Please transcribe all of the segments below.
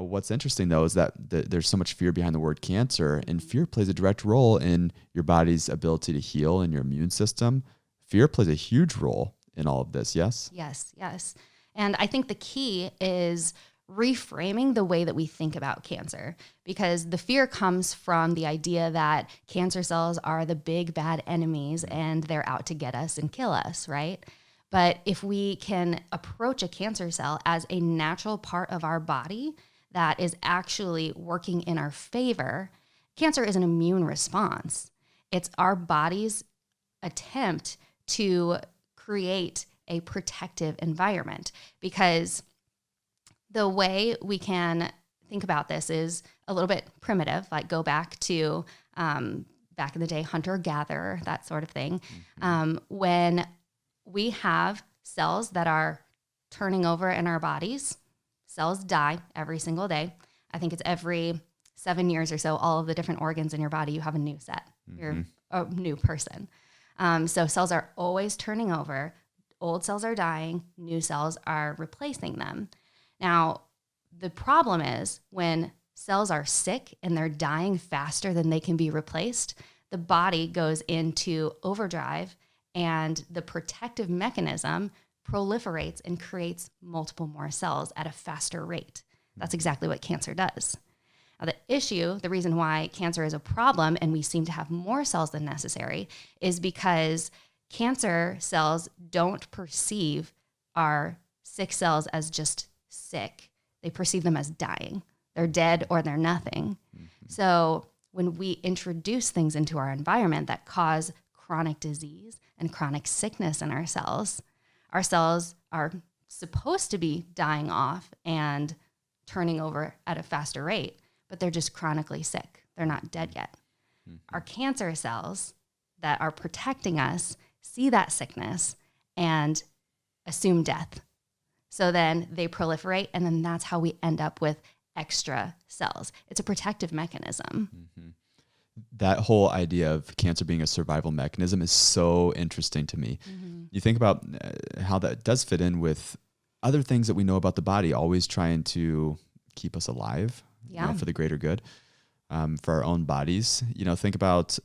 What's interesting though is that there's so much fear behind the word cancer, and fear plays a direct role in your body's ability to heal and your immune system. Fear plays a huge role in all of this. Yes. Yes. Yes. And I think the key is reframing the way that we think about cancer, because the fear comes from the idea that cancer cells are the big bad enemies and they're out to get us and kill us, right? But if we can approach a cancer cell as a natural part of our body that is actually working in our favor, cancer is an immune response. It's our body's attempt to create a protective environment, because the way we can think about this is a little bit primitive, like go back to back in the day, hunter-gatherer, that sort of thing. When we have cells that are turning over in our bodies, cells die every single day. I think it's every 7 years or so, all of the different organs in your body, you have a new set. You're a new person. So cells are always turning over. Old cells are dying. New cells are replacing them. Now, the problem is when cells are sick and they're dying faster than they can be replaced, the body goes into overdrive and the protective mechanism proliferates and creates multiple more cells at a faster rate. That's exactly what cancer does. Now, the reason why cancer is a problem and we seem to have more cells than necessary is because cancer cells don't perceive our sick cells as just sick. They perceive them as dying. They're dead or they're nothing. So when we introduce things into our environment that cause chronic disease and chronic sickness in our cells are supposed to be dying off and turning over at a faster rate, but they're just chronically sick. They're not dead yet. Our cancer cells that are protecting us see that sickness and assume death. So then they proliferate, and then that's how we end up with extra cells. It's a protective mechanism. That whole idea of cancer being a survival mechanism is so interesting to me. You think about how that does fit in with other things that we know about the body, always trying to keep us alive, for the greater good, for our own bodies. Think about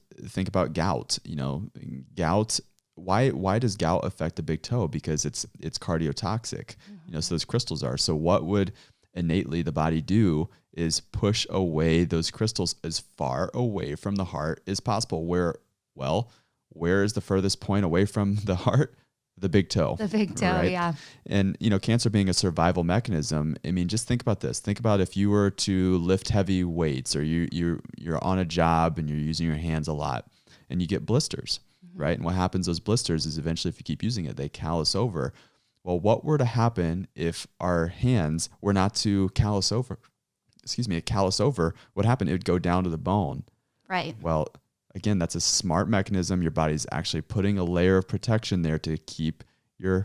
gout. Gout. Why does gout affect the big toe? Because it's cardiotoxic. So those crystals are. So what would innately the body do is push away those crystals as far away from the heart as possible. Where is the furthest point away from the heart? The big toe. The big toe, right? Yeah. And, cancer being a survival mechanism, I mean, just think about this. Think about if you were to lift heavy weights, or you're on a job and you're using your hands a lot and you get blisters, right? And what happens, those blisters, is eventually if you keep using it, they callus over. Well, what were to happen if our hands were not to callus over? What happened? It would go down to the bone. Right. Well, again, that's a smart mechanism. Your body's actually putting a layer of protection there to keep you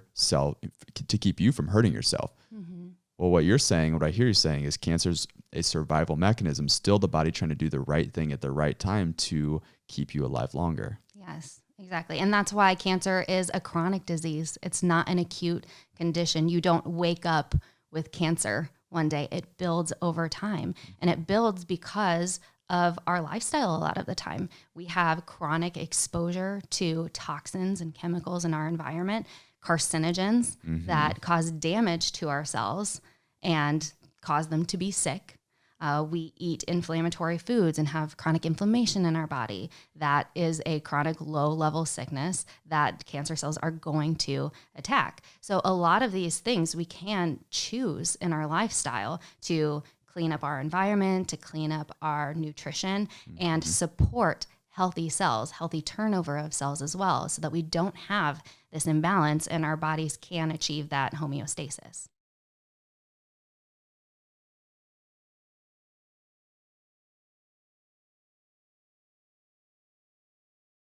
from hurting yourself. Well, what I hear you saying is cancer's a survival mechanism, still the body trying to do the right thing at the right time to keep you alive longer. Yes, exactly. And that's why cancer is a chronic disease. It's not an acute condition. You don't wake up with cancer one day. It builds over time, and it builds because of our lifestyle. A lot of the time we have chronic exposure to toxins and chemicals in our environment, carcinogens that cause damage to our cells and cause them to be sick. We eat inflammatory foods and have chronic inflammation in our body. That is a chronic low-level sickness that cancer cells are going to attack. So a lot of these things we can choose in our lifestyle to clean up our environment, to clean up our nutrition, and support healthy cells, healthy turnover of cells as well, so that we don't have this imbalance and our bodies can achieve that homeostasis.